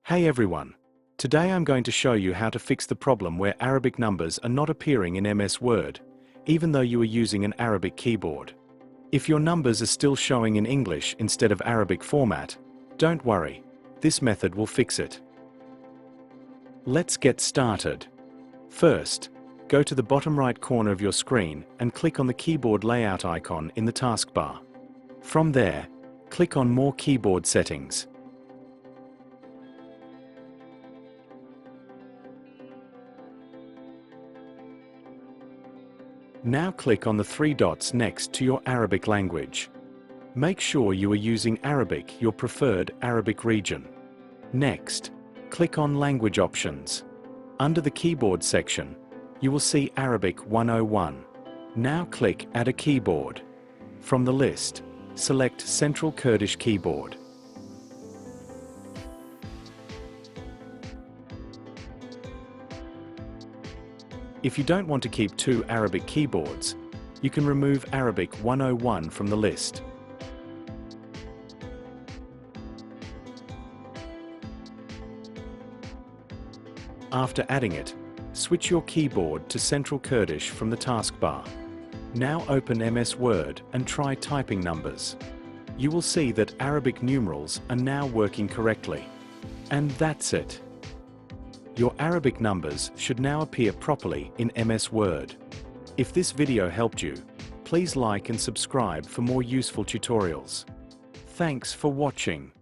Hey everyone! Today I'm going to show you how to fix the problem where Arabic numbers are not appearing in MS Word, even though you are using an Arabic keyboard. If your numbers are still showing in English instead of Arabic format, don't worry, this method will fix it. Let's get started. First, go to the bottom right corner of your screen and click on the keyboard layout icon in the taskbar. From there, click on More Keyboard Settings. Now click on the three dots next to your Arabic language. Make sure you are using Arabic, your preferred Arabic region. Next, click on Language Options. Under the Keyboard section, you will see Arabic 101. Now click Add a Keyboard. From the list, select Central Kurdish Keyboard. If you don't want to keep two Arabic keyboards, you can remove Arabic 101 from the list. After adding it, switch your keyboard to Central Kurdish from the taskbar. Now open MS Word and try typing numbers. You will see that Arabic numerals are now working correctly. And that's it. Your Arabic numbers should now appear properly in MS Word. If this video helped you, please like and subscribe for more useful tutorials. Thanks for watching.